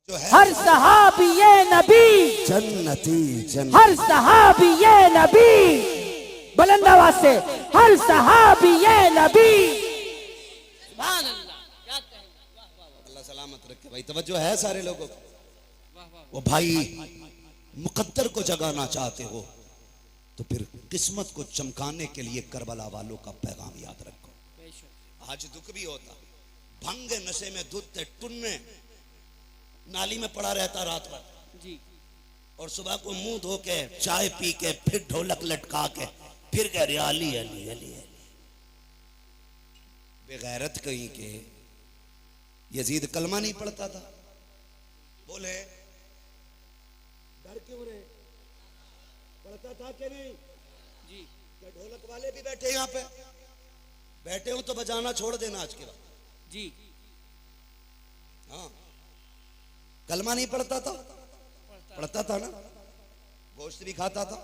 जो है हर सहाबी ये नबी जन्नती हर सहाबी ये नबी बुलंद आवाज से हर सहाबी ये नबी। सुभान अल्लाह, क्या कहें। अल्लाह सलामत रखे। भाई तवज्जो है सारे लोगों को। वो भाई मुकद्दर को जगाना चाहते हो तो फिर किस्मत को चमकाने के लिए करबला वालों का पैगाम याद रखो। आज दुख भी होता, भंग नशे में दूध टुन्ने नाली में पड़ा रहता रात भर जी, और सुबह को मुंह धो के चाय पी के फिर ढोलक लटका के फिर कह रहे अली अली अली अली। बेगैरत कहीं के यजीद कलमा नहीं पढ़ता था, बोले डर क्यों रहे, पढ़ता था कि नहीं जी, क्या ढोलक वाले भी बैठे यहाँ पे, बैठे हो तो बजाना छोड़ देना आज के बाद। जी, हाँ, कलमा नहीं पढ़ता था, पढ़ता था ना, गोश्त भी खाता था।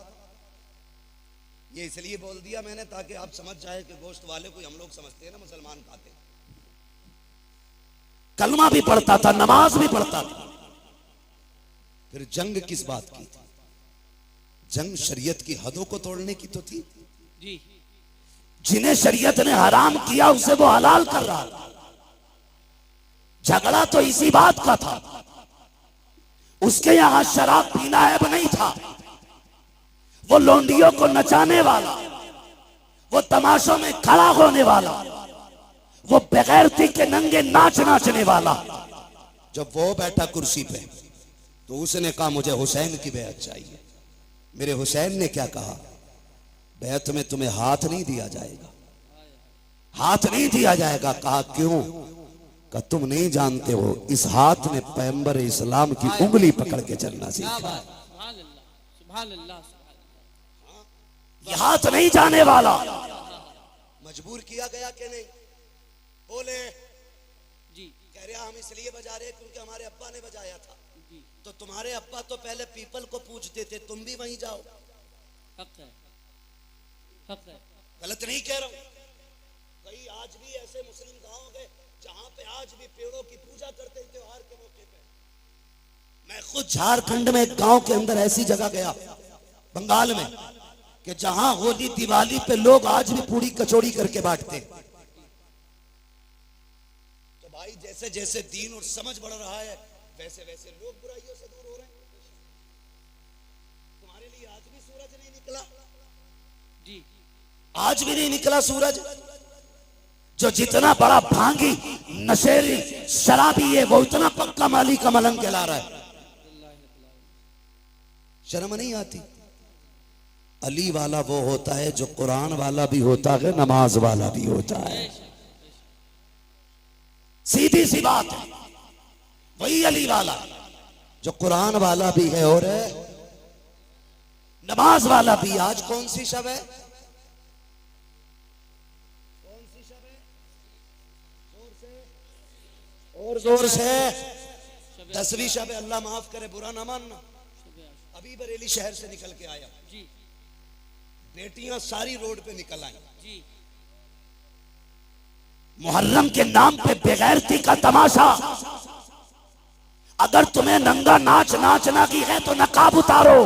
ये इसलिए बोल दिया मैंने ताकि आप समझ जाए कि गोश्त वाले को हम लोग समझते हैं ना मुसलमान खाते। कलमा भी पढ़ता था, नमाज भी पढ़ता था। फिर जंग किस बात की थी? जंग शरीयत की हदों को तोड़ने की तो थी। जी, जिन्हें शरीयत ने हराम किया उसे वो हलाल कर रहा था। झगड़ा तो इसी बात का था। उसके यहां शराब पीना ऐब नहीं था, वो लोंडियों को नचाने वाला, वो तमाशों में खड़ा होने वाला, वो बेगैरती के नंगे नाच नाचने वाला। जब वो बैठा कुर्सी पे तो उसने कहा मुझे हुसैन की बैत चाहिए। मेरे हुसैन ने क्या कहा, बैत में तुम्हें हाथ नहीं दिया जाएगा, हाथ नहीं दिया जाएगा। कहा क्यों? का तुम नहीं जानते हो इस हाथ में पैगंबर इस्लाम की उंगली पकड़ के चलना सीखा। सुभान अल्लाह, सुभान अल्लाह, सुभान अल्लाह। ये हाथ नहीं जाने वाला। मजबूर किया गया कि नहीं? बोले जी, कह रहा हम इसलिए बजा रहे क्योंकि हमारे अब्बा ने बजाया था। जी, तो तुम्हारे अब्बा तो पहले पीपल को पूजते थे, तुम भी वहीं जाओ। हक है, हक है। गलत नहीं कह रहा हूं। कई आज भी ऐसे मुस्लिम गांव गए जहां पे आज भी पेड़ों की पूजा करते हैं त्योहार के मौके पे। मैं खुद झारखंड में एक गांव के अंदर ऐसी जगह गया बंगाल में कि जहां होली दिवाली पे लोग आज भी पूरी कचौड़ी करके बांटते। तो भाई जैसे जैसे दीन और समझ बढ़ रहा है वैसे वैसे लोग बुराइयों से दूर हो रहे हैं। तुम्हारे लिए आज भी सूरज नहीं निकला, जी, आज भी नहीं निकला सूरज। जो जितना बड़ा भांगी नशेरी शराबी है वो उतना पक्का माली का मलंग कहला रहा है। शर्म नहीं आती? अली वाला वो होता है जो कुरान वाला भी होता है, नमाज वाला भी होता है। सीधी सी बात है, वही अली वाला जो कुरान वाला भी है और नमाज वाला भी। आज कौन सी शब है? और जोर से 10वीं शब है। अल्लाह माफ करे, बुरा ना मानना। अभी बरेली शहर से निकल के आया, जी, बेटियां सारी रोड पे निकल आई। जी, मुहर्रम के नाम पे बेगैरती का तमाशा। अगर तुम्हें नंगा नाच नाचना की है तो नकाब उतारो,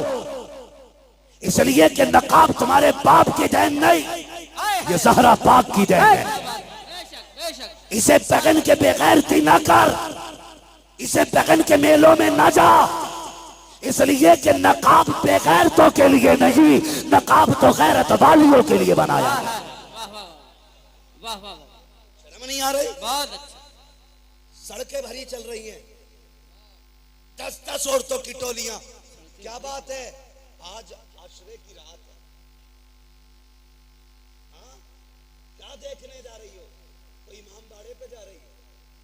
इसलिए कि नकाब तुम्हारे बाप की देन नहीं, ये ज़हरा पाक की देन है। बेशक, बेशक। इसे पहन के बेगैरती ना कर, इसे पहन के मेलों में ना जा, इसलिए कि नकाब बेगैरतों के लिए नहीं, नकाब तो गैरत वालियों के लिए बनाया है। वाह वाह वाह वाह, शर्म नहीं आ रही? बहुत अच्छा। सड़कें भरी चल रही हैं, 10-10 औरतों की टोलियां। क्या बात है? आज आशरे की रात है। हाँ? क्या देखने जा रही हो? कोई इमाम बाड़े पे जा रही है,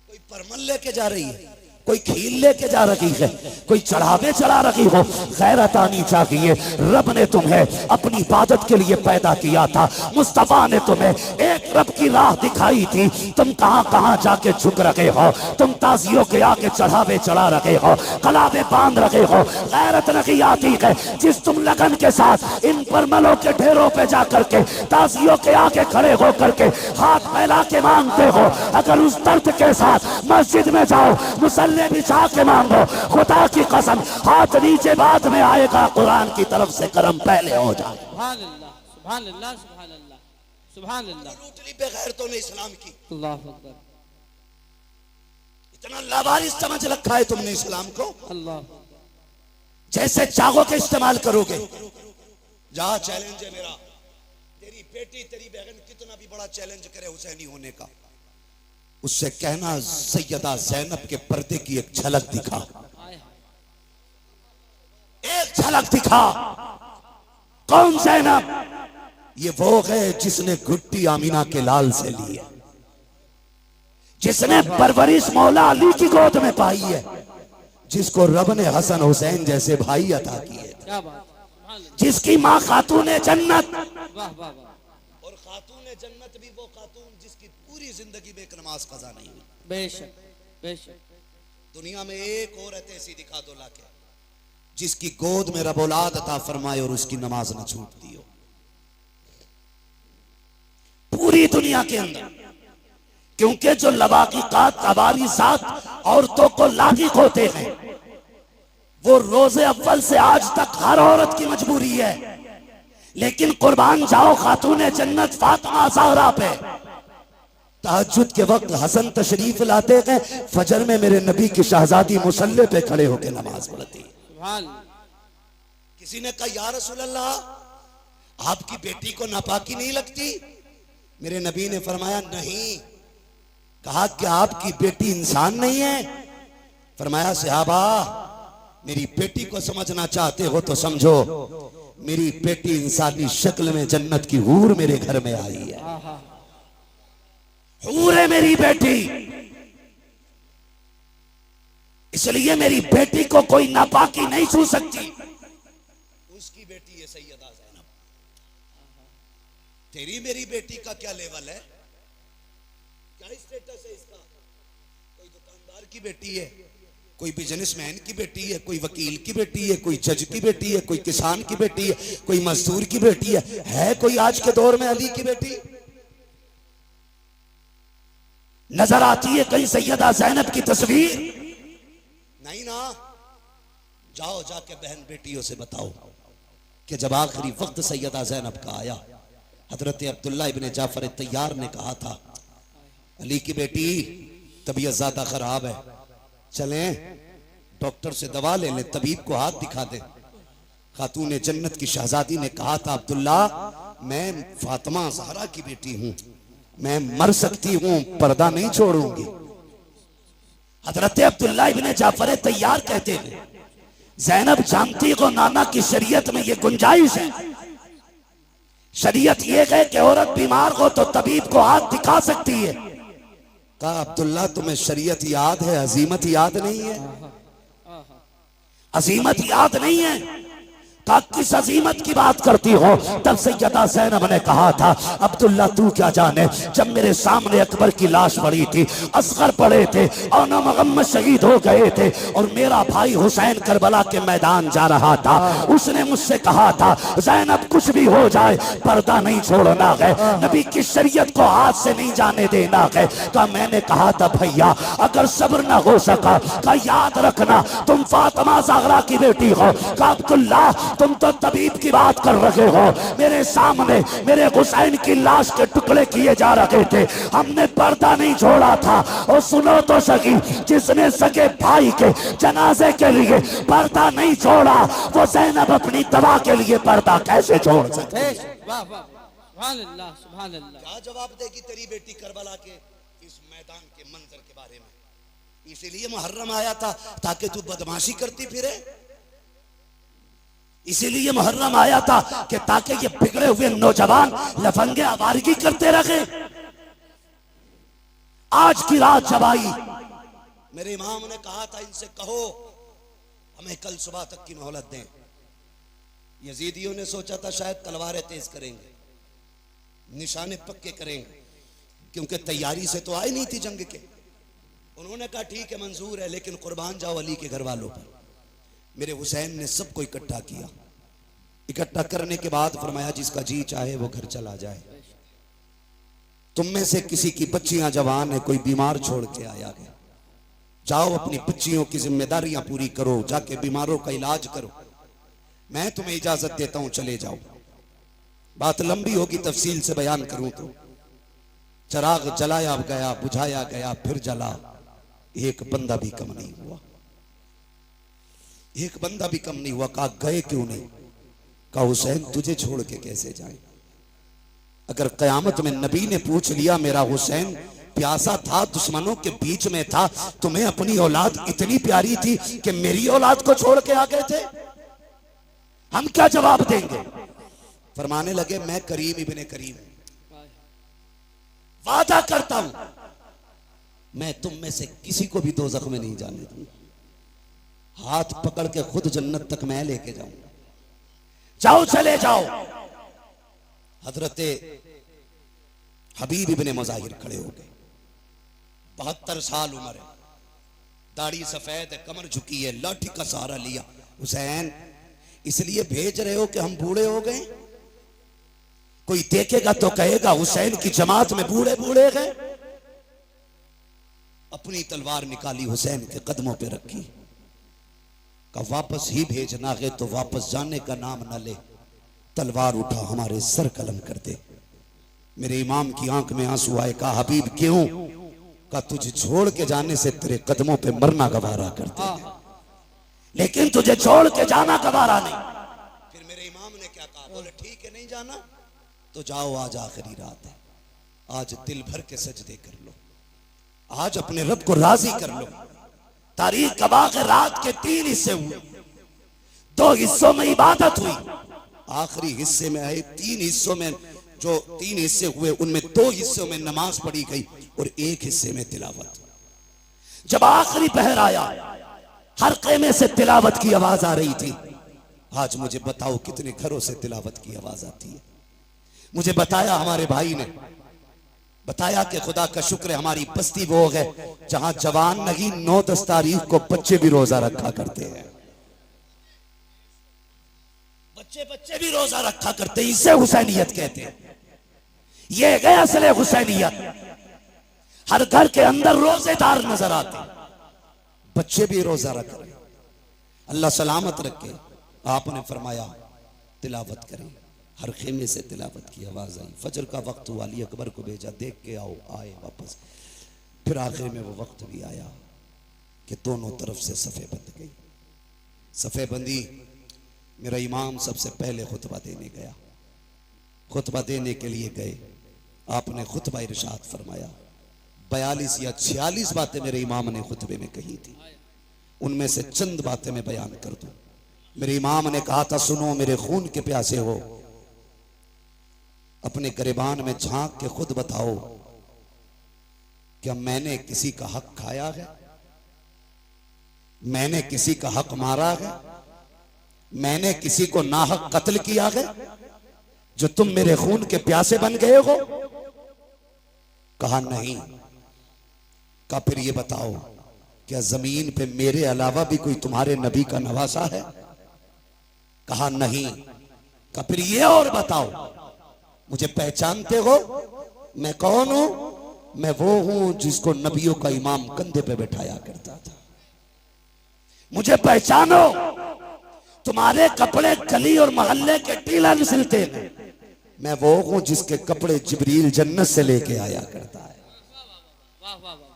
कोई परमल लेके जा रही है, कोई खील लेके जा रही है, कोई चढ़ावे चढ़ा रही हो। गैरत आनी चाहिए। रब ने तुम्हें अपनी इबादत के लिए पैदा किया था, मुस्तफा ने तुम्हें एक रब की राह दिखाई थी। तुम कहां कहां जाके झुक रहे हो, तुम ताजियों के आगे चढ़ावे चढ़ा रहे हो, कलावे बांध रहे हो। गैरत नहीं आती है जिस तुम लगन के साथ इन परमलों के ढेरों पे जा करके ताजियों के आगे खड़े हो करके हाथ फैला के मांगते हो। अगर उस दर्द के साथ मस्जिद में जाओ, मुसल्ले मुसल्ले बिछा के मांगो, खुदा की कसम हाथ नीचे बाद में आएगा, कुरान की तरफ से करम पहले हो जाए। सुभान अल्लाह, सुभान अल्लाह, सुभान अल्लाह, सुभान अल्लाह। रूटली बगैर तो ने इस्लाम की, अल्लाह अकबर। इतना लावारिस समझ रखा है तुमने इस्लाम को। अल्लाह, जैसे चाहो के इस्तेमाल करोगे। जा, चैलेंज है मेरा, तेरी बेटी तेरी बहन कितना भी बड़ा चैलेंज करे हुसैनी होने का, उससे कहना सैयदा ज़ैनब के पर्दे की एक झलक दिखा, एक झलक दिखा। कौन ज़ैनब? ये वो है जिसने घुट्टी आमीना के लाल से ली है, जिसने परवरिश मौला अली की गोद में पाई है, जिसको रब ने हसन हुसैन जैसे भाई अता किए, क्या बात, सुभान अल्लाह। जिसकी माँ खातूने जन्नत, वाह वाह वाह, और खातूने जन्नत भी वो खातून जिसकी पूरी जिंदगी में एक नमाज कज़ा नहीं हुई। बेशक बेशक। दुनिया में एक औरत ऐसी दिखा दो लाके जिसकी गोद में रब औलाद अता फरमाए और उसकी नमाज न छूटती हो, पूरी दुनिया के अंदर। क्योंकि जो लवाकिकात तवारीसात औरतों को लागिक होते हैं, वो रोजे अव्वल से आज तक हर औरत की मजबूरी है। लेकिन कुर्बान जाओ खातूने जन्नत फातिमा ज़हरा पे, तहज्जुद के वक्त हसन तशरीफ लाते हैं, फजर में मेरे नबी की शहजादी मुसल्ले पे खड़े होकर नमाज पढ़ती। सुभान। किसी ने कहा या रसूल अल्लाह, आपकी बेटी को नापाकी नहीं लगती? मेरे नबी ने फरमाया नहीं। कहा कि आपकी बेटी इंसान नहीं है? फरमाया सहाबा, मेरी बेटी को समझना चाहते हो तो समझो, मेरी बेटी इंसानी शक्ल में जन्नत की हूर मेरे घर में आई है। हूर है मेरी बेटी, इसलिए मेरी बेटी को कोई नापाकी नहीं छू सकती। उसकी बेटी है सैयदा ज़ैनब। तेरी मेरी बेटी का क्या लेवल है, क्या स्टेटस है इसका? कोई दुकानदार की बेटी है, कोई बिजनेसमैन की बेटी है, कोई वकील की बेटी है, कोई जज की बेटी है, कोई किसान की बेटी है, कोई मजदूर की बेटी है कोई आज के दौर में अली की बेटी? नजर आती है कहीं सैयदा ज़ैनब की तस्वीर? नहीं ना। जाओ जाके बहन बेटियों से बताओ कि जब आखिरी वक्त सैयदा ज़ैनब का आया, हजरत अब्दुल्ला इब्ने जाफर तैयार ने कहा था, अली की बेटी तबीयत ज्यादा खराब है, चलें डॉक्टर से दवा ले लें, तबीब को हाथ दिखा दे। खातूने जन्नत की शहजादी ने कहा था, अब्दुल्ला मैं फातिमा ज़हरा की बेटी हूं, मैं मर सकती हूं, पर्दा नहीं छोड़ूंगी। हजरत अब्दुल्ला इब्ने जाफर तैयार कहते हैं, ज़ैनब जानती हो नाना की शरीयत में ये गुंजाइश है, शरीयत ये है कि औरत बीमार हो तो तबीब को हाथ दिखा सकती है। कहा अब्दुल्ला तुम्हें शरीयत याद है, अजीमत याद नहीं है? अजीमत याद नहीं है? कहा किस अजीमत की बात करती हो? तब सैयदा ज़ैनब ने कहा था, अब्दुल्ला तू क्या जाने, जब मेरे सामने अकबर की लाश पड़ी थी, असगर पड़े थे और मोहम्मद शहीद हो गए थे, और मेरा भाई हुसैन करबला के मैदान जा रहा था, उसने मुझसे कहा था ज़ैनब कुछ भी हो जाए पर्दा नहीं छोड़ना है, नबी की शरीयत को हाथ से नहीं जाने देना है। कहा मैंने कहा था भैया अगर सब्र ना हो सका, कहा याद रखना तुम फातिमा ज़हरा की बेटी हो। कहा अब्दुल्ला तुम तो तबीब की बात कर रहे हो, मेरे सामने मेरे हुसैन की लाश के टुकड़े किए जा रहे थे, हमने पर्दा नहीं छोड़ा था। और सुनो तो सही, जिसने सगे भाई के जनाजे के लिए पर्दा नहीं छोड़ा, वो ज़ैनब अपनी दवा के लिए पर्दा कैसे छोड़ सकते? वाह वाह, सुभान अल्लाह, सुभान अल्लाह। क्या जवाब देगी तेरी बेटी करबला के इस मैदान के मंजर के बारे में? इसीलिए मुहर्रम आया था ताकि तू बदमाशी करती फिरे, इसीलिए मुहर्रम आया था कि ताकि ये बिगड़े हुए नौजवान लफंगे आवारगी करते रहे। आज की रात जब आई, मेरे इमाम ने कहा था इनसे कहो हमें कल सुबह तक की मोहलत दें। यजीदियों ने सोचा था शायद तलवारें तेज करेंगे, निशाने पक्के करेंगे, क्योंकि तैयारी से तो आई नहीं थी जंग के। उन्होंने कहा ठीक है मंजूर है, लेकिन कुर्बान जाओ अली के घर वालों पर। मेरे हुसैन ने सबको इकट्ठा किया, इकट्ठा करने के बाद फरमाया जिसका जी चाहे वो घर चला जाए, तुम में से किसी की बच्चियां जवान है, कोई बीमार छोड़ के आया गया, जाओ अपनी बच्चियों की जिम्मेदारियां पूरी करो, जाके बीमारों का इलाज करो, मैं तुम्हें इजाजत देता हूं, चले जाओ। बात लंबी होगी, तफसील से बयान करूं तो चराग जलाया गया, बुझाया गया, फिर जला, एक बंदा भी कम नहीं हुआ, एक बंदा भी कम नहीं हुआ। कहा गए क्यों नहीं? कहा हुसैन तुझे छोड़ के कैसे जाए? अगर कयामत में नबी ने पूछ लिया मेरा हुसैन प्यासा था, दुश्मनों के बीच में था, तुम्हें अपनी औलाद इतनी प्यारी थी कि मेरी औलाद को छोड़ के आ गए थे, हम क्या जवाब देंगे? फरमाने लगे मैं करीम इब्ने करीम वादा करता हूं मैं तुम में से किसी को भी दोज़ख में नहीं जाने दूंगा, हाथ पकड़ के खुद जन्नत तक मैं लेके जाऊंगा, जाओ चले जाओ। हजरते हबीब इब्ने मुज़ाहिर खड़े हो गए, 72 साल उम्र है, दाढ़ी सफेद है, कमर झुकी है, लाठी का सहारा लिया। हुसैन इसलिए भेज रहे हो कि हम बूढ़े हो गए? कोई देखेगा तो कहेगा हुसैन की जमात में बूढ़े बूढ़े गए। अपनी तलवार निकाली, हुसैन के कदमों पे रखी, का वापस ही भेजना है तो वापस जाने का नाम न ले, तलवार उठा हमारे सर कलम कर दे। मेरे इमाम की आंख में आंसू आए। कहा हबीब क्यों? का तुझे छोड़ के जाने से तेरे कदमों पे मरना गवारा करते हैं, लेकिन तुझे छोड़ के जाना गवारा नहीं। फिर मेरे इमाम ने क्या कहा? बोले ठीक है नहीं जाना तो जाओ, आज आखिरी रात है, आज दिल भर के सजदे कर लो, आज अपने रब को राजी कर लो। तारीख गवाह के रात के 3 हिस्से हुए, 2 हिस्सों में इबादत हुई, आखिरी हिस्से में आए 3 हिस्सों में, जो 3 हिस्से हुए उनमें 2 हिस्सों में नमाज पढ़ी गई और 1 हिस्से में तिलावत। जब आखिरी पहर आया, हर क़ेमे से तिलावत की आवाज आ रही थी। आज मुझे बताओ कितने घरों से तिलावत की आवाज आती है? मुझे बताया हमारे भाई ने, बताया कि खुदा का शुक्र है हमारी बस्ती वो है जहां जवान नहीं 9-10 तारीख को बच्चे भी रोजा रखा करते हैं, बच्चे भी रोजा रखा करते हैं। इसे हुसैनियत कहते हैं। ये है असले हुसैनियत। हर घर के अंदर रोजेदार नजर आते, बच्चे भी रोजा रख रहे। अल्लाह सलामत रखे। आपने फरमाया तिलावत करें, हर खेमे से तिलावत की आवाज आई। फजर का वक्त हुआ, अली अकबर को भेजा, देख के आओ, आए वापस। फिर आखिर में वो वक्त भी आया कि दोनों तरफ से सफ़े बंध गई। सफ़े बंदी, मेरा इमाम सबसे पहले खुतबा देने गया। खुतबा देने के लिए गए, आपने खुतबा इरशाद फरमाया। 42 या 46 बातें मेरे इमाम ने खुतबे में कही थी, उनमें से चंद बातें मैं बयान कर दूं। मेरे इमाम ने कहा था, सुनो मेरे खून के प्यासे हो, अपने गिरबान में झांक के खुद बताओ, क्या मैंने किसी का हक खाया है? मैंने किसी का हक मारा है? मैंने किसी को नाहक कत्ल किया है जो तुम मेरे खून के प्यासे बन गए हो? कहा नहीं। कहा फिर ये बताओ, क्या जमीन पे मेरे अलावा भी कोई तुम्हारे नबी का नवासा है? कहा नहीं। कहा फिर ये और बताओ, मुझे पहचानते हो? मैं कौन हूं? मैं वो हूं जिसको नबियों का इमाम कंधे पे बैठाया करता था। मुझे पहचानो। तुम्हारे कपड़े गली और मोहल्ले के टीला सिलते हैं, मैं वो हूं जिसके कपड़े जिब्रील जन्नत से लेके आया करता है।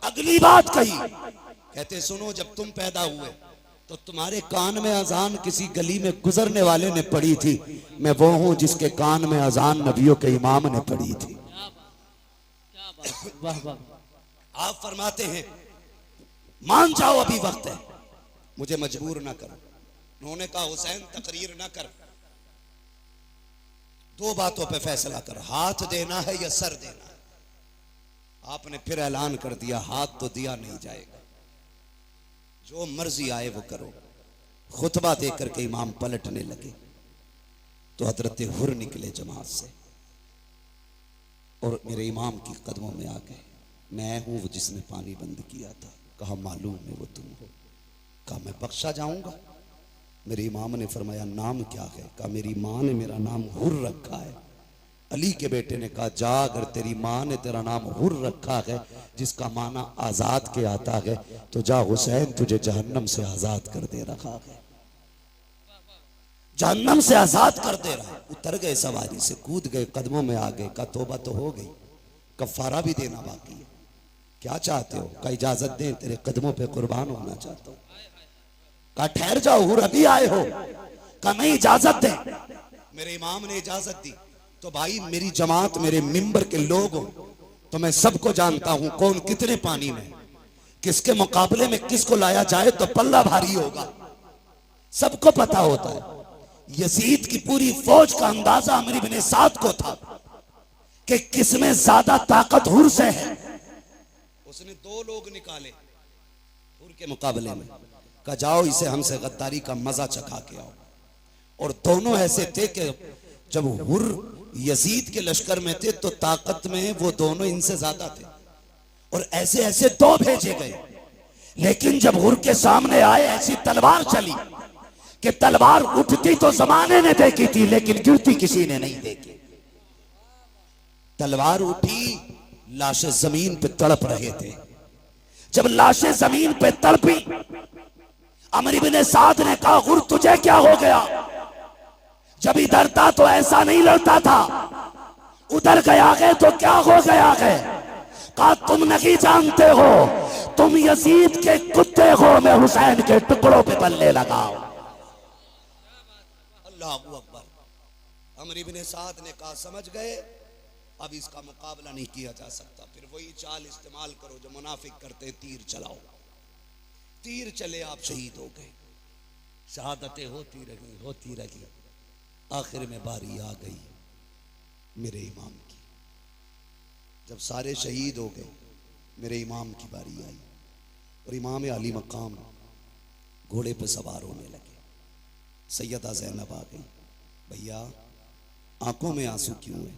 अगली बात कही, कहते सुनो, जब तुम पैदा हुए तो तुम्हारे कान में अजान किसी गली में गुजरने वाले ने पढ़ी थी, मैं वो हूं जिसके कान में अजान नबियों के इमाम ने पढ़ी थी। आप फरमाते हैं मान जाओ अभी वक्त है, मुझे मजबूर ना करो। उन्होंने कहा हुसैन तकरीर ना कर, 2 बातों पे फैसला कर, हाथ देना है या सर देना है। आपने फिर ऐलान कर दिया, हाथ तो दिया नहीं जाएगा, जो मर्जी आए वो करो। खुतबा दे करके इमाम पलटने लगे तो हजरत हुर निकले जमात से और मेरे इमाम की कदमों में आ गए। मैं हूं वो जिसने पानी बंद किया था। कहा मालूम है वो तुम हो। कहा मैं बख्शा जाऊंगा? मेरे इमाम ने फरमाया नाम क्या है? कहा मेरी मां ने मेरा नाम हुर रखा है। अली के बेटे ने कहा, जा, अगर तेरी माँ ने तेरा नाम हुर रखा है जिसका माना आजाद के आता है, तो जा, हुसैन तुझे जहन्नम से आजाद कर दे रखा है, जहन्नम से आजाद कर दे रहा है। उतर गए सवारी से, कूद गए, कदमों में आ गए। का तोबा तो हो गई, कफारा भी देना बाकी है। क्या चाहते हो? का इजाजत दें, तेरे कदमों पे कुर्बान होना चाहता हूं। का ठहर जाओ, हुर अभी आए हो? का नहीं, इजाजत दे। मेरे इमाम ने इजाजत दी। तो भाई मेरी जमात, मेरे मिंबर के लोग हो तो मैं सबको जानता हूं कौन कितने पानी में, किसके मुकाबले में किसको लाया जाए तो पल्ला भारी होगा, सबको पता होता है। यजीद की पूरी फौज का अंदाजा अमर इब्ने साद को था कि किसमें ज्यादा ताकत हुर से है। उसने दो लोग निकाले हुर के मुकाबले में, कहा जाओ इसे हमसे गद्दारी का मजा चखा के आओ। और दोनों ऐसे थे कि जब हुर यजीद के लश्कर में थे तो ताकत में वो दोनों इनसे ज्यादा थे, और ऐसे ऐसे दो भेजे गए। लेकिन जब हुर के सामने आए, ऐसी तलवार चली कि तलवार उठती तो जमाने ने देखी थी, लेकिन गिरती किसी ने नहीं देखी। तलवार उठी, लाशें जमीन पे तड़प रहे थे। जब लाशें जमीन पे तड़पी, अमर इब्ने साद ने कहा, हुर तुझे क्या हो गया? जब इधर था तो ऐसा नहीं लड़ता था, उधर गया है तो क्या हो गया है? कहा तुम नहीं जानते हो, तुम यजीद के कुत्ते हो, मैं हुसैन के टुकड़ों पे बल्ले लगाओ। अल्लाह अकबर। अमर इब्ने साद ने कहा, समझ गए, अब इसका मुकाबला नहीं किया जा सकता। फिर वही चाल इस्तेमाल करो जो मुनाफिक करते, तीर चलाओ। तीर चले, आप शहीद हो गए। शहादतें होती रही। आखिर में बारी आ गई मेरे इमाम की। जब सारे शहीद हो गए, मेरे इमाम की बारी आई और इमाम अली मकाम घोड़े पर सवार होने लगे। सैयदा ज़ैनब आ गई, भैया आंखों में आंसू क्यों है?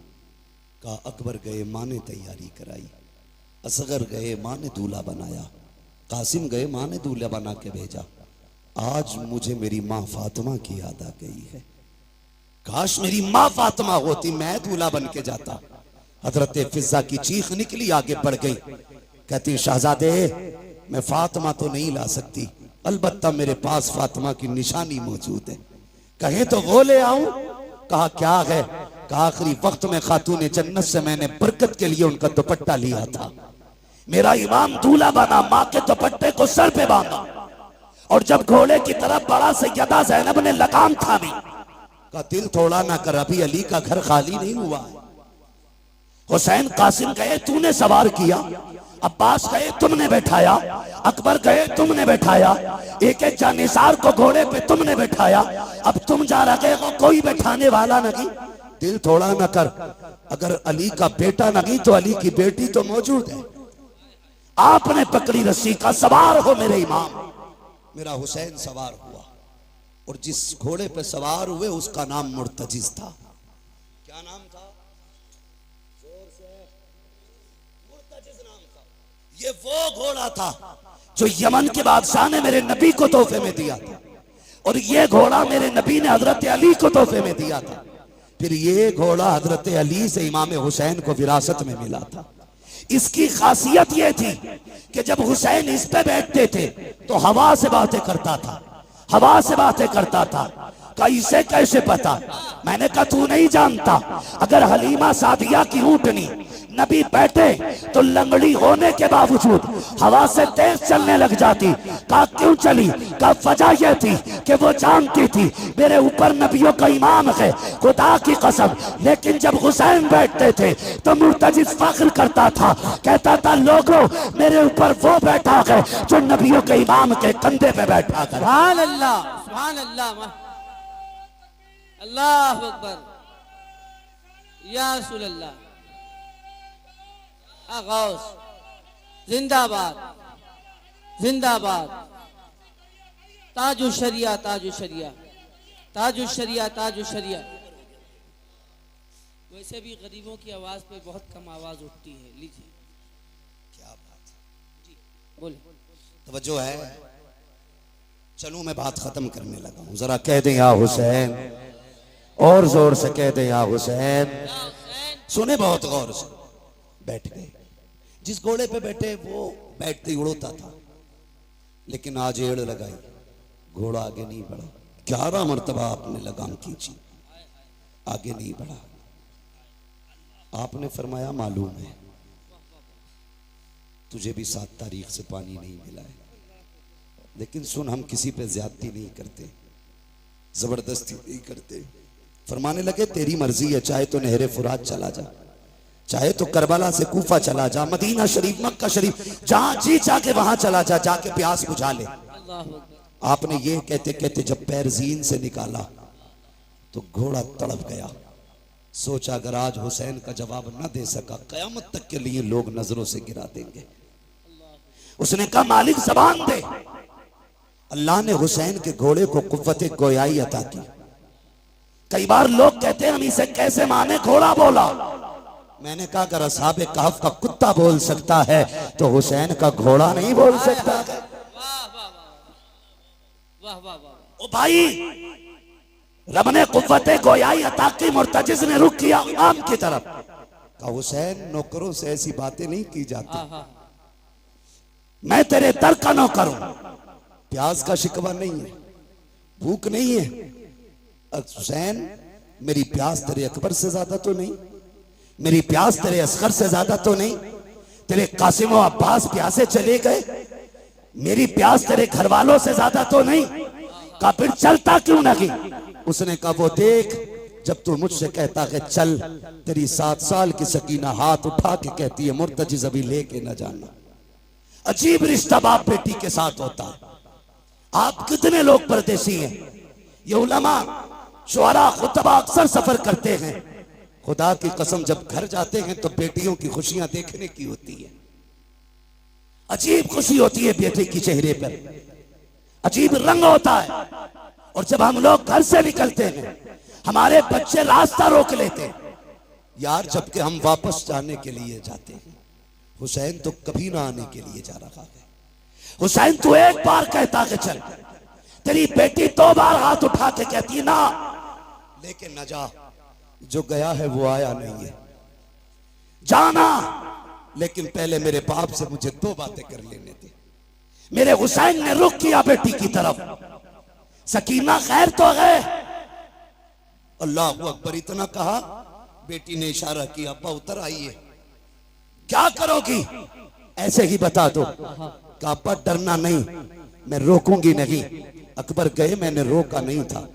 कहा अकबर गए, माँ ने तैयारी कराई, असगर गए, माँ ने दूल्हा बनाया, कासिम गए, माँ ने दूल्हा बना के भेजा। आज मुझे मेरी माँ फातिमा की याद आ गई है। काश मेरी माँ फातिमा होती, मैं दूल्हा बन के जाता। हजरत फिजा की चीख निकली, आगे बढ़ गई, कहती शहजादे मैं फातिमा तो नहीं ला सकती, अलबत्ता मेरे पास फातिमा की निशानी मौजूद है, कहे तो वो ले आऊं। कहा क्या है? कहा आखिरी वक्त में खातून जन्नत से मैंने बरकत के लिए उनका दुपट्टा लिया था, मेरा इमाम दूल्हा बना, माँ के दुपट्टे को सर पे बांधा, और जब घोड़े की तरफ बढ़ा, सैयदा ज़ैनब ने लगाम थामी। का दिल थोड़ा ना कर, अभी अली का घर खाली नहीं हुआ। हुसैन कासिम गए, तूने सवार किया, अब्बास गए, तुमने बैठाया, अकबर गए, तुमने बैठाया, एक एक जानिसार को घोड़े पे तुमने बैठाया, अब तुम जा रहे हो, कोई बैठाने वाला नहीं। दिल थोड़ा ना कर, अगर अली का बेटा नहीं तो अली की बेटी तो मौजूद है। आपने पकड़ी रस्सी का, सवार हो मेरे इमाम। मेरा हुसैन सवार हुआ, और जिस घोड़े पे सवार हुए उसका नाम मुर्तजिज था। क्या नाम था? जोर से। मुर्तजिज नाम था। ये वो घोड़ा था जो यमन के बादशाह ने मेरे नबी को तोहफे में दिया था, और ये घोड़ा मेरे नबी ने हजरत अली को तोहफे में दिया था। फिर ये घोड़ा हजरत अली से इमाम हुसैन को विरासत में मिला था। इसकी खासियत यह थी कि जब हुसैन इस पे बैठते थे तो हवा से बातें करता था, हवा से बातें करता था। कैसे कैसे पता? मैंने कहा तू नहीं जानता, अगर हलीमा सादिया की ऊँटनी नबी बैठे तो लंगड़ी होने के बावजूद हवा से तेज चलने लग जाती। कहा क्यों चली? कहा वजह यह थी कि वो जानती थी मेरे ऊपर नबियों का ईमान है, खुदा की कसम। लेकिन जब हुसैन बैठते थे तो मुर्तजिज फख्र करता था, कहता था लोगों मेरे ऊपर वो बैठा है जो नबियों के इमाम के कंधे पे बैठा कर। सुभान अल्लाह, सुभान अल्लाह, अल्लाह अकबर, या रसूल अल्लाह, गौस जिंदाबाद, जिंदाबाद, ताजु शरिया, ताजु शरिया, ताजु शरिया, ताजु शरिया। वैसे भी गरीबों की आवाज पे बहुत कम आवाज उठती है। लीजिए, क्या बात है जी, बोले। तवज्जो है। चलो मैं बात खत्म करने लगा हूं, जरा कह दें या हुसैन। और जोर से कह दे या हुसैन। सुने बहुत गौर से। बैठ गए। जिस घोड़े पे बैठे वो बैठते ही उड़ता था, लेकिन आज एड़ लगाई, घोड़ा आगे नहीं बढ़ा। 11 मरतबा आपने लगाम खींची, आगे नहीं बढ़ा। आपने फरमाया मालूम है तुझे भी 7 तारीख से पानी नहीं मिला है, लेकिन सुन, हम किसी पे ज्यादती नहीं करते, जबरदस्ती नहीं करते। फरमाने लगे तेरी मर्जी है, चाहे तो नहरे फुरात चला जा, चाहे तो करबला से कूफा चला जा, मदीना शरीफ, मक्का शरीफ, जहां जी जाके वहां चला जा, जाके प्यास बुझा ले। आपने ये कहते कहते जब पैर जीन से निकाला तो घोड़ा तड़प गया। सोचा अगर आज हुसैन का जवाब न दे सका, कयामत तक के लिए लोग नजरों से गिरा देंगे। उसने कहा मालिक जबान दे। अल्लाह ने हुसैन के घोड़े को कुव्वत गोयाई अता की। कई बार लोग कहते हैं हम इसे कैसे माने, घोड़ा बोला। मैंने कहा अगर असहाबे कहफ का कुत्ता बोल सकता है तो हुसैन का घोड़ा नहीं बोल सकता। ओ भाई, रब ने कुव्वत गोयाई अता की, मुर्तजिज ने रुख किया इमाम की तरफ। कहा हुसैन नौकरों से ऐसी बातें नहीं की जाती, मैं तेरे दर का नौकर हूं, प्यास का शिकवा नहीं है, भूख नहीं है। हुसैन मेरी प्यास तेरे अकबर से ज्यादा तो नहीं, मेरी प्यास तेरे असगर से ज्यादा तो नहीं, तेरे कासिम और अब्बास प्यासे चले गए, मेरी प्यास तेरे घर वालों से ज्यादा तो नहीं। कहा फिर चलता क्यों नहीं? उसने कहा वो देख, जब तू मुझसे कहता है चल, तेरी 7 साल की सकीना हाथ उठा के कहती है मुर्तजिज अभी लेके न जाना। अजीब रिश्ता बाप बेटी के साथ होता है। आप कितने लोग परदेसी हैं, ये उलमा शुअरा खुतबा अक्सर सफर करते हैं, खुदा की कसम जब घर जाते हैं तो बेटियों की खुशियां देखने की होती है। अजीब खुशी होती है बेटे की चेहरे पर, अजीब रंग होता है। और जब हम लोग घर से निकलते हैं हमारे बच्चे रास्ता रोक लेते हैं। यार जबकि हम वापस जाने के लिए जाते हैं, हुसैन तो कभी ना आने के लिए जा रहा है। हुसैन तू एक बार कहता कि चल, तेरी बेटी 2 बार हाथ उठा के कहती ना, लेकिन न जा, जो गया है वो आया नहीं है, जाना, लेकिन पहले मेरे बाप से मुझे 2 बातें कर लेने दे। मेरे हुसैन ने रुख किया बेटी की तरफ। सकीना खैर तो है, अल्लाह अकबर इतना कहा, बेटी ने इशारा किया अब्बा उतर आइए। क्या करोगी? ऐसे ही बता दो। कहा अब्बा डरना नहीं, मैं रोकूंगी नहीं। अकबर गए मैंने रोका नहीं था,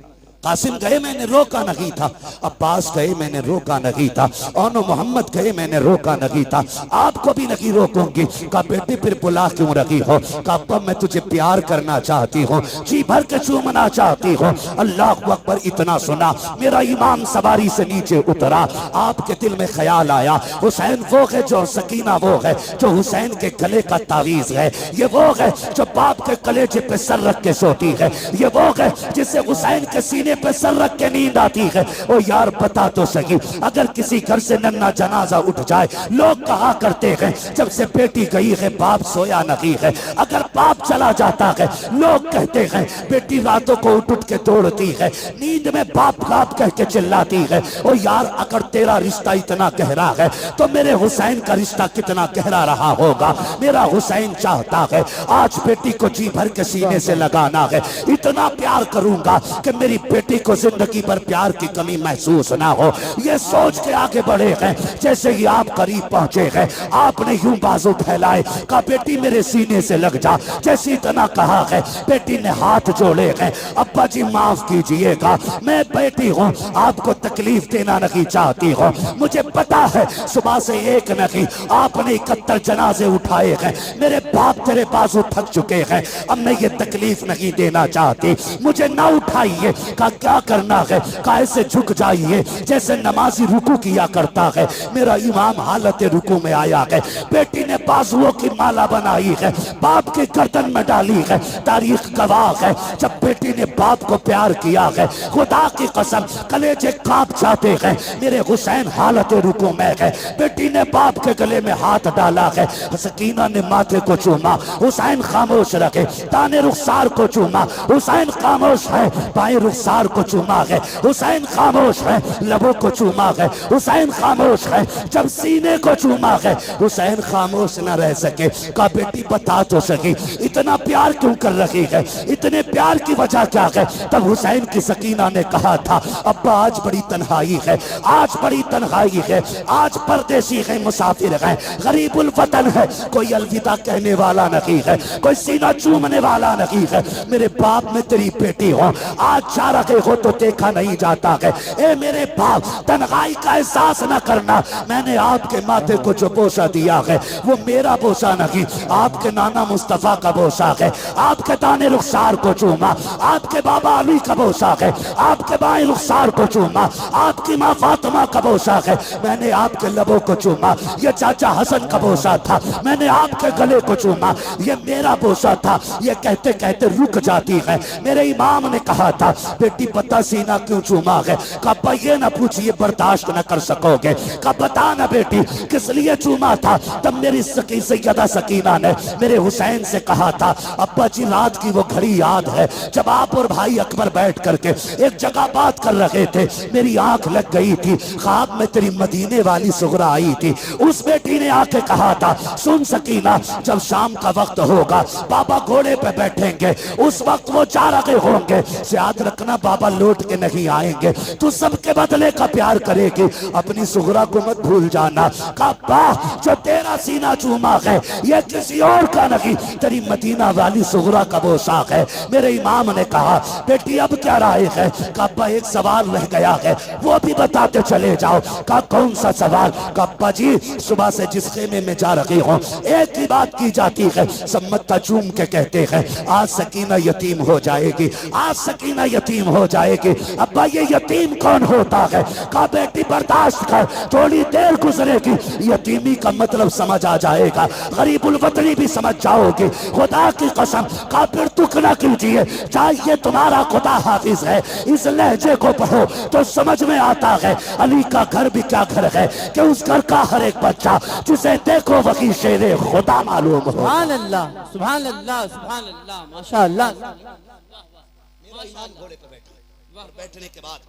कासिम गए मैंने रोका नहीं था, अब्बास गए मैंने रोका नहीं था, और मोहम्मद गए मैंने रोका नहीं था, आपको भी नहीं रोकूंगी। कहा बेटी फिर बुला क्यों रही हो? कहा अब्बा मैं तुझे प्यार करना चाहती हूँ, जी भर के चूमना चाहती हूँ। अल्लाह अकबर इतना सुना, मेरा ईमान सवारी से नीचे उतरा। आपके दिल में ख्याल आया हुसैन वो है जो, सकीना वो है जो हुसैन के गले का तावीज है, ये वो है जो बाप के कलेजे पे सर रख के सोती है, ये वो है जिसे हुसैन के सीने पे सर रख के नींद आती है। ओ यार बता तो सही, अगर किसी घर से नन्ना जनाजा उठ जाए, लोग कहा करते हैं जब से बेटी गई है बाप सोया नहीं है। अगर बाप चला जाता है लोग कहते हैं बेटी रातों को उठ उठ के दौड़ती है, नींद में बाप बाप कह के चिल्लाती है। ओ यार अगर तेरा रिश्ता इतना गहरा है तो मेरे हुसैन का रिश्ता कितना गहरा रहा होगा। मेरा हुसैन चाहता है आज बेटी को जी भर के सीने से लगाना है, इतना प्यार करूंगा कि मेरी बेटी को जिंदगी भर प्यार की कमी महसूस ना हो। ये सोच के आगे बढ़े हैं। जैसे ही आप करीब पहुंचे हैं आपने यूं बाजू फैलाए, कहा बेटी मेरे सीने से लग जा। जैसे इतना कहा है बेटी ने हाथ जोड़े हैं, अब्बा जी माफ कीजिएगा, मैं बेटी हूँ, आपको तकलीफ देना नहीं चाहती हूँ। मुझे पता है सुबह से एक नहीं आपने 71 जनाजे उठाए हैं, मेरे बाप तेरे बाजू थक चुके हैं, अब मैं ये तकलीफ नहीं देना चाहती, मुझे ना उठाइए। का क्या करना है? का ऐसे झुक जाइए जैसे नमाजी रुकू किया करता है। मेरा इमाम हालत रुकू में आया है, बेटी ने बाजुओं की माला बनाई है, बाप के गर्दन में डाली है। तारीख गवाह है जब बेटी ने बाप को प्यार किया है, खुदा की कसम कलेजे कांप जाते हैं। मेरे हुसैन हालत रुकू में है, बेटी ने बाप के गले में हाथ डाला है, सकीना ने माथे को चूमा, हुसैन खामोश रखे, दाने रुखसार को चूमा, हुसैन खामोश है, बाएं रुखसार रुखसार को चूमा है। हुसैन खामोश है, लबों को चूमा है। हुसैन खामोश है, जब सीने को चूमा है। हुसैन खामोश न रह सके, कहा बेटी बता तो सकी इतना प्यार क्यों कर रही है, इतने प्यार की वजह क्या है। तब हुसैन की सकीना ने कहा था अब्बा आज बड़ी तन्हाई है, आज बड़ी तन्हाई है, आज परदेसी है, मुसाफिर है, गरीबुल वतन है, कोई अलविदा कहने वाला नहीं है, कोई सीना चूमने वाला नहीं है। मेरे बाप में तेरी बेटी हो, आज जा रहे हो तो देखा नहीं जाता है। ए मेरे बाप तन्हाई का एहसास न करना, मैंने आपके माथे को जो बोसा दिया है वो मेरा बोसा नहीं, आपके नाना मुस्तफा का बोसा है। आपके दाने रुखसार को चूमा, आपके बाबा अली का बोसा है। आपके बाएं रुखसार को चूमा, आपकी माँ फातिमा का बोसा है। मैंने आपके लबों को चूमा, ये चाचा हसन का बोसा था। मैंने आपके गले को चूमा, ये मेरा बोसा था। ये कहते कहते रुक जाती है। मेरे इमाम ने कहा था बेटी पता सीना क्यों चूमा है। कहा ये ना पूछिए, बर्दाश्त न कर सकोगे। कहा बता ना बेटी किस लिए चूमा था। तब मेरी सैयदा सकीना ने मेरे हुसैन से कहा था अब्बा जी रात की वो घड़ी याद है जब आप और भाई अकबर बैठ करके एक जगह बात कर रहे थे, मेरी आंख लग गई थी, ख्वाब में तेरी मदीने वाली सुगरा आई थी। उस बेटी ने आके कहा था सुन सकीना जब शाम का वक्त होगा बाबा घोड़े पे बैठेंगे, उस वक्त वो जा रहे होंगे, याद रखना बाबा लौट के नहीं आएंगे, तू सबके बदले का प्यार करेगी, अपनी सुगरा को मत भूल जाना। कहा जो तेरा सीना चूमा है ये किसी और का नहीं, तेरी मदीना वाली सुगरा का पोशाक है। मेरे इमाम ने कहा बेटी अब क्या राय है। कहा एक सवाल रह गया है वो भी बताते चले जाओ। कहा कौन सा सवाल। कहा जी सुबह से जिस खेमे में जा रही हूँ एक ही बात की जाती है, सब मत्था चूम के कहते हैं आज सकीना यतीम हो जाएगी, आज सकीना यतीम हो जाएगी। अब्बा ये यतीम कौन होता है। कहा बेटी बर्दाश्त कर, थोड़ी देर गुजरेगी यतीमी का मतलब समझ आ जाएगा, गरीबुल वतनी भी समझ जाओगे। खुदा की कसम का फिर दुख ना कीजिए, चाहिए तुम्हारा खुदा हाफिज है, इस लहजे को पढ़ो तो समझ में आता है अली का घर भी क्या घर है कि उस घर का हर एक बच्चा जिसे देखो वही शेरे खुदा मालूम हो। सुभान अल्लाह, सुभान अल्लाह, सुभान अल्लाह, माशाअल्लाह। मेरा इमाम घोड़े पे बैठा और बैठने के बाद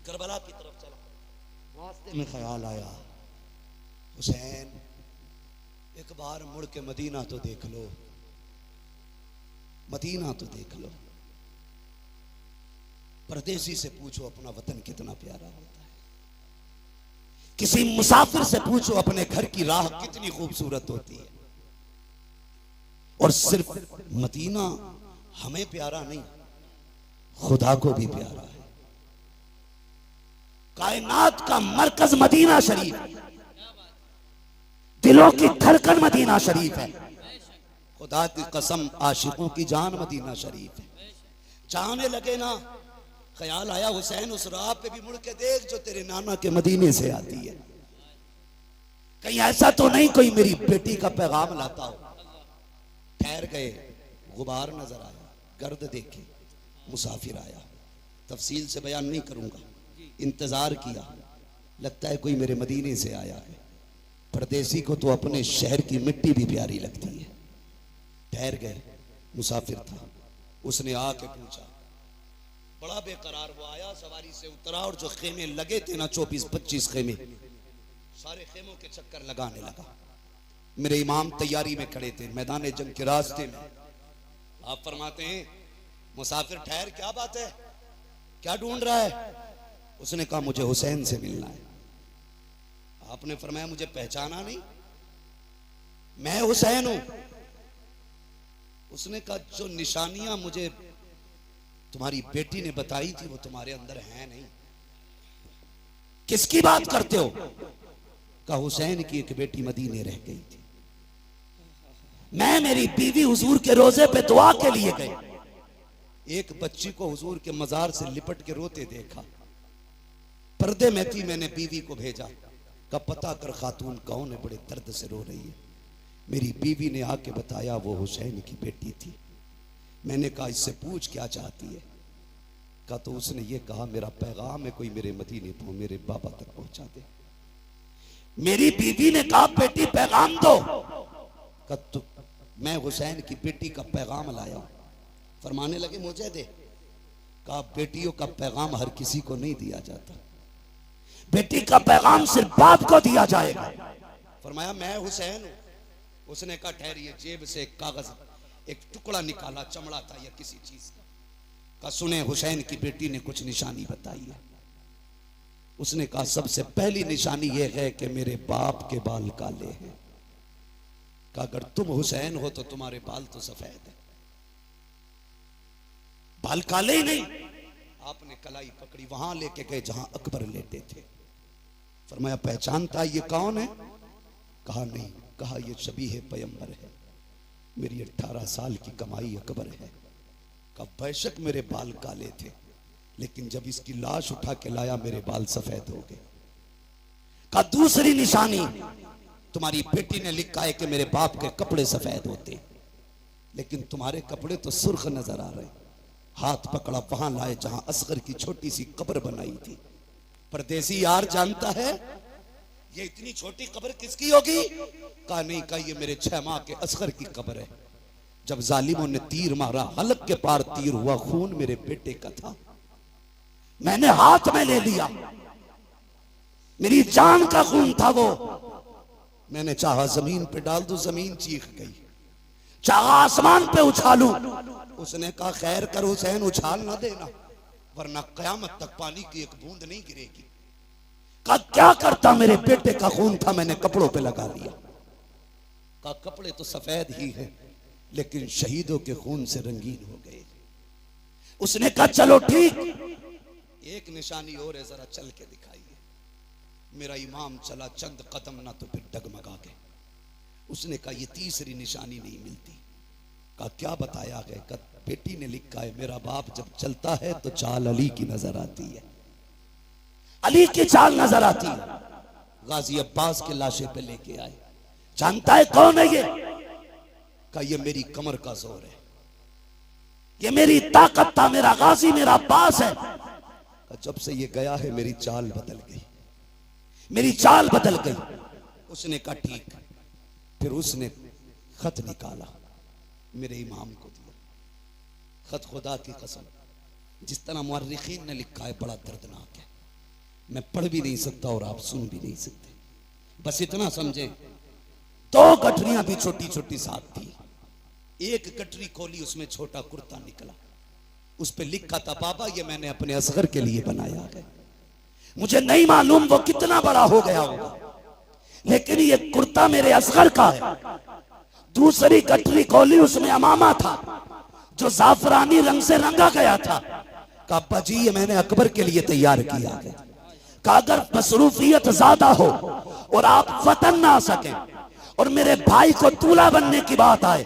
करबला की तरफ चला। रास्ते में ख्याल आया हुसैन एक बार मुड़ के मदीना तो देख लो, मदीना तो देख लो। परदेसी से पूछो अपना वतन कितना प्यारा होता है, किसी मुसाफिर से पूछो अपने घर की राह कितनी खूबसूरत होती है। और सिर्फ मदीना हमें प्यारा नहीं, खुदा को भी प्यारा है। कायनात का मरकज मदीना शरीफ है, दिलों की धड़कन मदीना शरीफ है। खुदा की कसम आशिकों की जान मदीना शरीफ है। चाहने लगे ना, ख्याल आया हुसैन उस राह पे भी मुड़ के देख जो तेरे नाना के मदीने से आती है, कहीं ऐसा तो नहीं कोई मेरी बेटी का पैगाम लाता हो। ठहर गए, गुबार नजर आया, गर्द देखे, मुसाफिर आया। तफसील से बयान नहीं करूंगा, इंतजार किया, लगता है कोई मेरे मदीने से आया है। परदेसी को तो अपने शहर की मिट्टी भी प्यारी लगती है। ठहर गए, मुसाफिर था, उसने आके पूछा, बड़ा बेकरार वो आया, सवारी से उतरा और जो खेमे लगे थे ना 24-25 खेमे, सारे खेमों के चक्कर लगाने लगा। मेरे इमाम तैयारी में खड़े थे मैदान जंग के रास्ते में। आप फरमाते हैं मुसाफिर ठहर, क्या बात है, क्या ढूंढ रहा है। उसने कहा मुझे हुसैन से मिलना है। आपने फरमाया मुझे पहचाना नहीं, मैं हुसैन हूं। उसने कहा जो निशानियां मुझे तुम्हारी बेटी ने बताई थी वो तुम्हारे अंदर है नहीं। किसकी बात करते हो। कहा हुसैन की एक बेटी मदीने रह गई थी, मैं मेरी बीवी हुजूर के रोजे पे दुआ के लिए गए, एक बच्ची को हुजूर के मजार से लिपट के रोते देखा, पर्दे में थी, मैंने बीवी को भेजा, का पता कर खातून कौन है, बड़े दर्द से रो रही है। मेरी बीवी ने आके बताया वो हुसैन की बेटी थी। मैंने कहा इससे पूछ क्या चाहती है। कहा तो उसने ये कहा मेरा पैगाम है कोई मेरे मदीने को मेरे बाबा तक पहुंचा दे। मेरी बीवी ने कहा बेटी पैगाम दो। कहा तो मैं हुसैन की बेटी का पैगाम लाया हूं। फरमाने लगे मुझे दे। कहा बेटियों का पैगाम हर किसी को नहीं दिया जाता, बेटी का पैगाम सिर्फ बाप को दिया जाएगा। फरमाया मैं हुसैन हूं। उसने कहा ठहरिए, जेब से एक कागज, एक टुकड़ा निकाला, चमड़ा था या किसी चीज का। कहा सुने, हुसैन की बेटी ने कुछ निशानी बताई है। उसने कहा सबसे पहली निशानी यह है कि मेरे बाप के बाल काले हैं। कहा अगर तुम हुसैन हो तो तुम्हारे बाल तो सफेद है। बाल काले ही नहीं। आपने कलाई पकड़ी, वहां लेके गए जहां अकबर लेटे थे। फरमाया पहचानता ये कौन है? कहा नहीं। कहा ये शबीह पैगंबर है, मेरी 18 साल की कमाई अकबर है। कहा बेशक मेरे बाल काले थे, लेकिन जब इसकी लाश उठा के लाया मेरे बाल सफेद हो गए। का दूसरी निशानी, तुम्हारी बेटी ने लिखा है कि मेरे बाप के कपड़े सफेद होते, लेकिन तुम्हारे कपड़े तो सुर्ख नजर आ रहे। हाथ पकड़ा, वहां लाए जहां असगर की छोटी सी कब्र बनाई थी। परदेसी यार जानता है ये इतनी छोटी कब्र किसकी होगी? कहा नहीं। कहा ये मेरे 6 माह के असगर की कब्र है। जब जालिमों ने तीर मारा, हलक के पार तीर हुआ, खून मेरे बेटे का था, मैंने हाथ में ले लिया, मेरी जान का खून था वो। मैंने चाहा जमीन पे डाल दूं, जमीन चीख गई। चाहा आसमान पे उछालूं। उसने कहा खैर कर हुसैन, उछाल ना देना, वरना कयामत तक पानी की एक बूंद नहीं गिरेगी। कहा क्या करता, मेरे बेटे का खून था, मैंने कपड़ों पे लगा लिया। कहा कपड़े तो सफेद ही हैं, लेकिन शहीदों के खून से रंगीन हो गए। उसने कहा चलो ठीक, एक निशानी और है, जरा चल के दिखाइए। मेरा इमाम चला चंद कदम ना तो फिर डगमगा गए। उसने कहा ये तीसरी निशानी नहीं मिलती। कहा क्या बताया गया? कहा बेटी ने लिखा है मेरा बाप जब चलता है तो चाल अली की नजर आती है, अली की चाल नजर आती है। गाजी अब्बास के लाशे पे लेके आए। जानता है कौन है ये? कहा ये मेरी कमर का जोर है, ये मेरी ताकत था, मेरा गाजी मेरा अब्बास है। जब से ये गया है मेरी चाल बदल गई, मेरी चाल बदल गई। उसने कहा ठीक। फिर उसने खत निकाला, मेरे इमाम को दिया। खत खुदा की कसम, जिस तरह मुअर्रिखीन ने लिखा है बड़ा दर्दनाक है, मैं पढ़ भी नहीं सकता और आप सुन भी नहीं सकते। बस इतना समझे, 2 गठरियां भी छोटी छोटी साथ थी। एक गठरी खोली, उसमें छोटा कुर्ता निकला। उस पे लिखा था बाबा ये मैंने अपने असगर के लिए बनाया है। मुझे नहीं मालूम वो कितना बड़ा हो गया होगा, लेकिन ये कुर्ता मेरे असगर का है। दूसरी गठरी खोली, उसमें अमामा था जो जाफरानी रंग से रंगा गया था। कहा अब्बा जी ये मैंने अकबर के लिए तैयार किया है। कहा अगर मसरूफियत ज्यादा हो और आप वतन ना आ सके और मेरे भाई को दूल्हा बनने की बात आए,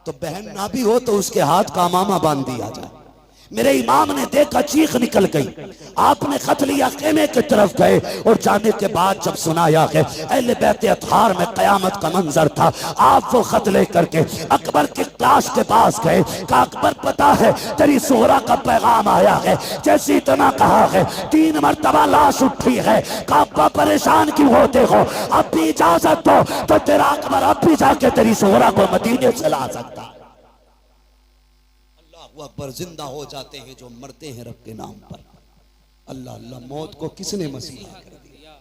तो बहन ना भी हो तो उसके हाथ का अमामा बांध दिया जाए। मेरे इमाम ने देखा, चीख निकल गई। आपने खत लिया, खेमे की तरफ गए और जाने के बाद जब सुनाया कि अहले बैत अतहार में कयामत का मंजर था, आप वो खत लेकर के अकबर के लाश के पास गए। कहा अकबर पता है तेरी सोहरा का पैगाम आया है। जैसे इतना कहा है 3 मरतबा लाश उठी है। कहा अब्बा परेशान क्यों होते हो, अब भी इजाजत दो तो तेरा अकबर अब भी जाके तेरी सोहरा को मदीने से ला सकता। अकबर जिंदा हो जाते हैं जो मरते हैं रब के नाम पर। अल्लाह अल्लाह, मौत को किसने मसीहा कर दिया?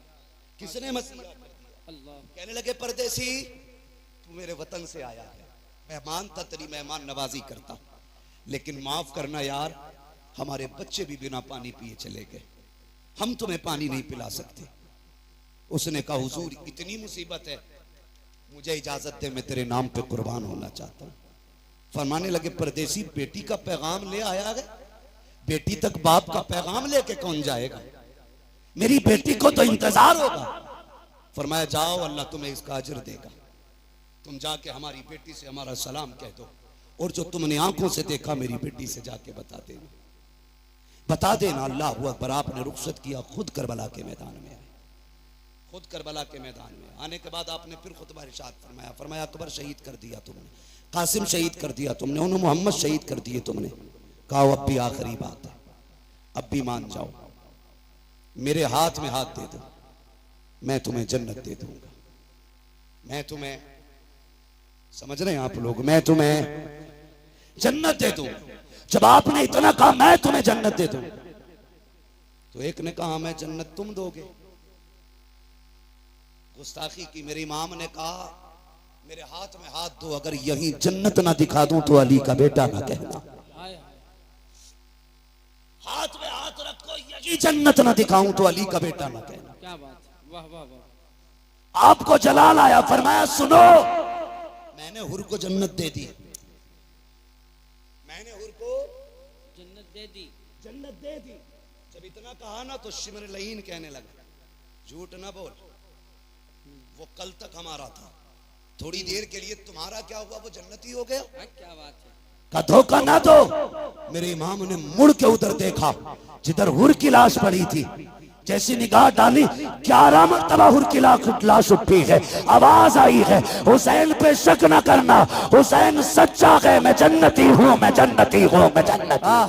किसने मसीहा कर दिया? कहने लगे परदेसी तू मेरे वतन से आया है, मेहमान था, तेरी मेहमान नवाजी करता, लेकिन माफ करना यार हमारे बच्चे भी बिना पानी पिए चले गए, हम तुम्हें पानी नहीं पिला सकते। उसने कहा हुजूर इतनी मुसीबत है, मुझे इजाजत दे, मैं तेरे नाम पे कुर्बान होना चाहता हूं। फरमाने लगे परदेसी बेटी का पैगाम ले आया है, बेटी तक बाप का पैगाम लेके कौन जाएगा? मेरी बेटी को तो इंतजार होगा। फरमाया जाओ अल्लाह तुम्हें इसका अजर देगा, तुम जाके हमारी बेटी से हमारा सलाम कह दो, और जो तुमने आंखों से देखा मेरी बेटी से जाके बता देना, बता देना। अल्लाह अकबर। आपने रुखसत किया, खुद करबला के मैदान में आए। खुद करबला के मैदान में आने के बाद आपने फिर खुतबा इरशाद फरमाया। फरमाया अकबर शहीद कर दिया तुमने, कासिम शहीद कर दिया तुमने, उन्होंने मोहम्मद शहीद कर दिए तुमने। कहा अब भी आखिरी बात है, अब भी मान जाओ, मेरे हाथ में हाथ दे दो, मैं तुम्हें जन्नत दे दूंगा। मैं तुम्हें, समझ रहे हैं आप लोग, मैं तुम्हें जन्नत दे दूंगा। जब आपने इतना कहा मैं तुम्हें जन्नत दे दूं, तो एक ने कहा मैं जन्नत तुम दोगे। गुस्ताखी की। मेरे इमाम ने कहा मेरे हाथ में हाथ दो, अगर यही जन्नत ना दिखा दूं तो अली का बेटा ना कहना। हाथ में हाथ रखो, यही जन्नत ना दिखाऊं तो अली का बेटा ना कहना। क्या बात है, वाह वाह वाह। आपको जलाल आया, फरमाया सुनो, मैंने हुर को जन्नत दे दी, मैंने हुर को जन्नत दे दी, जन्नत दे दी। जब इतना कहा ना तो शिमर लहीन कहने लगा झूठ ना बोल, वो कल तक हमारा था, थोड़ी देर के लिए तुम्हारा क्या हुआ, वो जन्नती हो गया। क्या बात है। का धोखा ना दो। मेरे इमाम ने मुड़ के उधर देखा जिधर हुर की लाश पड़ी थी, जैसी निगाह डाली 11 मरतबा हुर की लाश उठी है, आवाज आई है हुसैन पे शक न करना, हुसैन सच्चा है, मैं जन्नती हूँ, मैं जन्नती हूँ, मैं जन्नती। वाह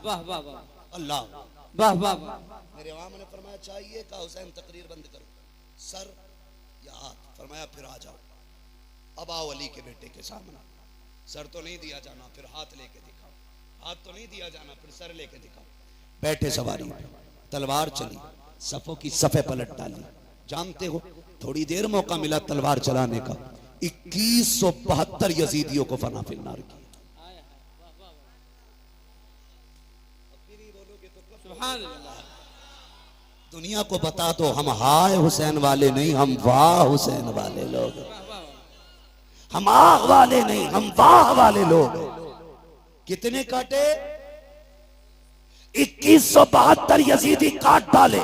वाह वाह अल्लाह वाह वाह वाह। मेरे इमाम ने फरमाया चाहिए का हुसैन तकरीर बंद करो, सर या हाथ। फरमाया फिर आ जाओ, अब आओ अली के बेटे के सामने। सर तो नहीं दिया जाना, फिर हाथ लेके दिखाओ, हाथ तो नहीं दिया जाना, फिर सर लेके दिखाओ। बैठे सवारी, तलवार चली, सफों की सफे पलट डाली। जानते हो थोड़ी देर मौका मिला तलवार चलाने का, 2172 यजीदियों को फना फिन्नार किया। दुनिया को बता दो हम हाय हुसैन वाले नहीं, हम वाह हुसैन वाले लोग, हम आह वाले नहीं, हम वाह वाले लोग। कितने काटे? 2172 यजीदी काट डाले।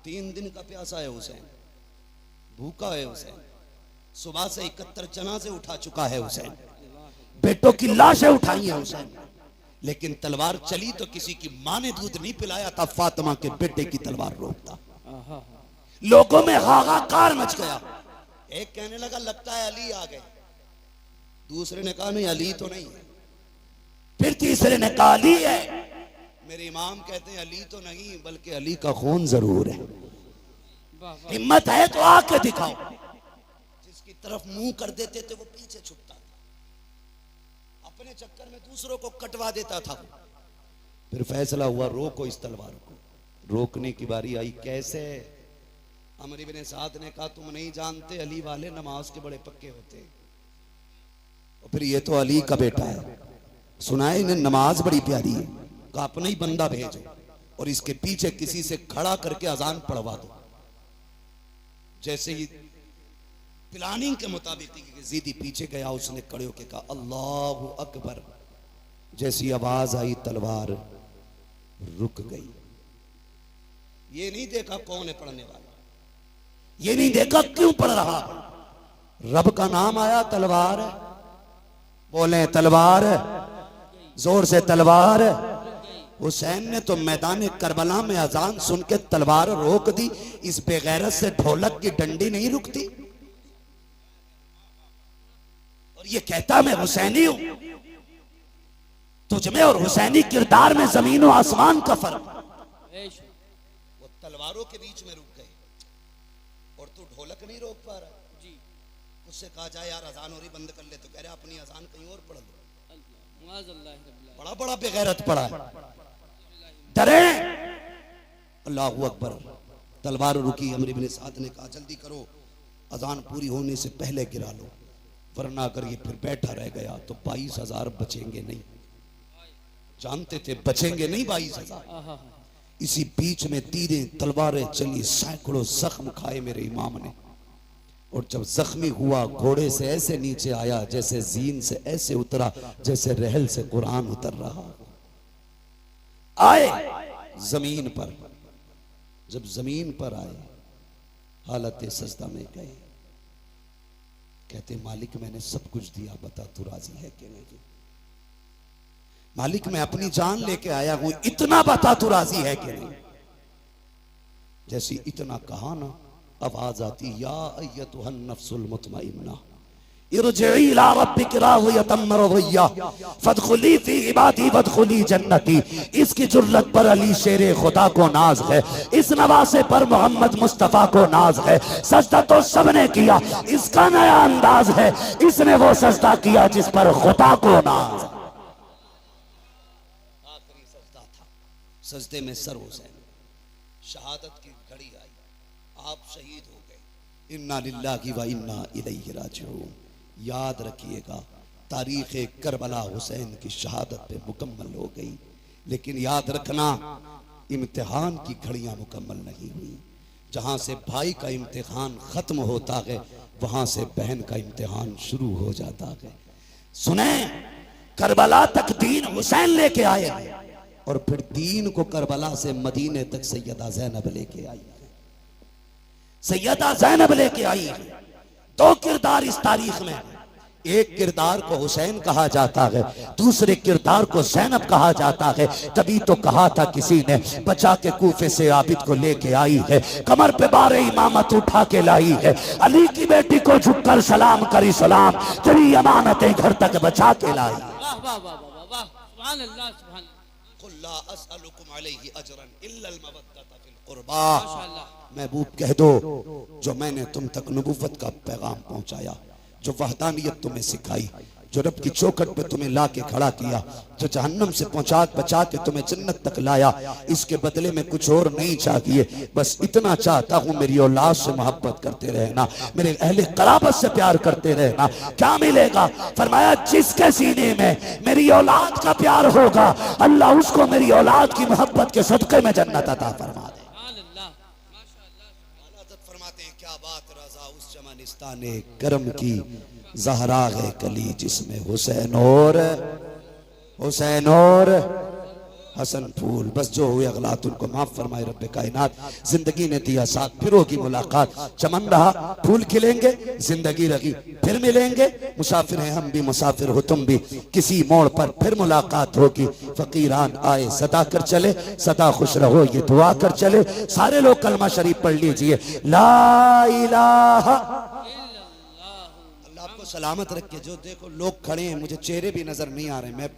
3 दिन का प्यासा है हुसैन, भूखा है हुसैन, सुबह से 71 चना से उठा चुका है हुसैन, बेटों की लाशें उठाई है हुसैन, लेकिन तलवार चली तो किसी की मां ने दूध नहीं पिलाया था, फातिमा के बेटे की तलवार रोकता। लोगों में हाहाकार मच गया। एक कहने लगा लगता है अली आ गए, दूसरे ने कहा नहीं अली तो नहीं है, फिर तीसरे ने कहा अली है। मेरे इमाम कहते हैं अली तो नहीं बल्कि अली का खून जरूर है। हिम्मत है तो आके दिखाओ। जिसकी तरफ मुंह कर देते थे वो पीछे छुपता था, अपने चक्कर में दूसरों को कटवा देता था। फिर फैसला हुआ रोको इस तलवार को। रोकने की बारी आई, कैसे? अमर इब्न साद ने कहा तुम नहीं जानते अली वाले नमाज के बड़े पक्के होते हैं, और फिर ये तो अली का बेटा है, सुनाए इन्हें नमाज बड़ी प्यारी है, कहा अपना ही बंदा भेजो और इसके पीछे किसी से खड़ा करके अजान पढ़वा दो। जैसे ही प्लानिंग के मुताबिक जीदी पीछे गया, उसने खड़े होकर कहा अल्लाहु अकबर। जैसी आवाज आई तलवार रुक गई। ये नहीं देखा कौन है पढ़ने वाला, ये नहीं देखा क्यों पढ़ रहा, रब का नाम आया तलवार, बोले तलवार, जोर से तलवार। हुसैन ने तो मैदान करबला में अजान सुन के तलवार रोक दी। इस बेगैरत से ढोलक की डंडी नहीं रुकती, और ये कहता मैं हुसैनी हूं। तुझमें और हुसैनी किरदार में जमीन और आसमान का फर्क। वो तलवारों के बीच में रुक गए और तू ढोलक नहीं रोक पा रहा जी। उससे कहा जाए यार अजान हो रही बंद कर ले, तो कह रहे अपनी अजान कहीं और पढ़ लो। बड़ा बड़ा बेगैरत पड़ा है। डरे अल्लाहू अकबर। तलवार रुकी। अमर इब्न साद ने कहा जल्दी करो, अजान पूरी होने से पहले गिरा लो, वरना अगर ये फिर बैठा रह गया तो 22,000 बचेंगे नहीं। जानते थे बचेंगे नहीं 22,000। इसी बीच में तीरें तलवारें चली, सैकड़ों जख्म खाए मेरे इमाम ने। और जब जख्मी हुआ घोड़े से ऐसे नीचे आया जैसे जीन से ऐसे उतरा जैसे रहल से कुरान उतर रहा। आए जमीन पर, जब जमीन पर आए हालत सजदा में गए। कहते मालिक मैंने सब कुछ दिया, बता तू राजी है कि नहीं? मालिक मैं अपनी जान लेके आया हूं, इतना बता तू राजी है कि नहीं? जैसी इतना कहा ना, आवाज आती या अय्यतुहन नफ्सुल मुतमइन्ना इरजिई इला रब्बिक रादियतम मरदिया फदखुली फी इबादी वदखुली जन्नती। इसकी जुर्रत पर अली शेरे खुदा को नाज है, इस नवासे पर मोहम्मद मुस्तफा को नाज है। सजदा तो सबने किया, इसका नया अंदाज है, इसने वो सजदा किया जिस पर खुदा को नाज। सजदे में सर हुसैन, शहादत की घड़ी आई, आप शहीद हो गए। इन्ना लिल्लाहि व इन्ना इलैहि राजिऊन। याद रखिएगा, तारीख़ करबला हुसैन की शहादत पे मुकम्मल हो गई, लेकिन याद रखना इम्तिहान की घड़ियां मुकम्मल नहीं हुई। जहां से भाई का इम्तिहान खत्म होता है, वहां से बहन का इम्तिहान शुरू हो जाता है। सुने, करबला तक दीन हुसैन लेके आए और फिर दीन को करबला से मदीने तक सैयदा ज़ैनब लेके आई। सैयदा ज़ैनब लेके आई। दो किरदार इस तारीख में, एक किरदार को हुसैन कहा जाता है, दूसरे किरदार को ज़ैनब कहा जाता है। तभी तो कहा था किसी ने, बचा के कूफे से आबिद को लेके आई है, कमर पे बारे इमामत उठा के लाई है, अली की बेटी को झुककर सलाम करी सलाम, तेरी अमानतें घर तक बचा के लाई। वाह वाह वाह वाह वाह, सुभान अल्लाह सुभान अल्लाह। कुल ला अस्अलुकुम अलैहि अजरन इल्ला अल मवद्दता फिल कुर्बा। माशाअल्लाह। महबूब कह दो, जो मैंने तुम तक नबुव्वत का पैगाम पहुंचाया, जो वहदानियत तुम्हें सिखाई, जो रब की चौखट पे तुम्हें ला के खड़ा किया, जो जहन्नम से पहुंचा बचा के तुम्हें जन्नत तक लाया, इसके बदले में कुछ और नहीं चाहिए। बस इतना चाहता हूं, मेरी औलाद से मोहब्बत करते रहना, मेरे अहले कराबत से प्यार करते रहना। क्या मिलेगा? फरमाया, जिसके सीने में मेरी औलाद का प्यार होगा, अल्लाह उसको मेरी औलाद की मोहब्बत के सदके में जन्नत अता फरमा दे। फरमाते हैं, क्या बात रज़ा उस चमनिस्ताने करम की, ज़हरा है कली जिसमें हुसैन और हसन फूल। बस जो हुए अगलात उनको माफ फरमाए रब्बे कायनात। जिंदगी ने दिया साथ, फिर होगी मुलाकात, चमन रहा फूल खिलेंगे, जिंदगी रही फिर मिलेंगे। मुसाफिर हैं हम भी, मुसाफिर हो तुम भी, किसी मोड़ पर फिर मुलाकात होगी। फकीरान आए सदा कर चले, सदा खुश रहो ये दुआ कर चले। सारे लोग कलमा शरीफ पढ़ लीजिए, ला इलाहा। अल्लाह आपको सलामत रखे। जो देखो लोग खड़े हैं, मुझे चेहरे भी नजर नहीं आ रहे, मैं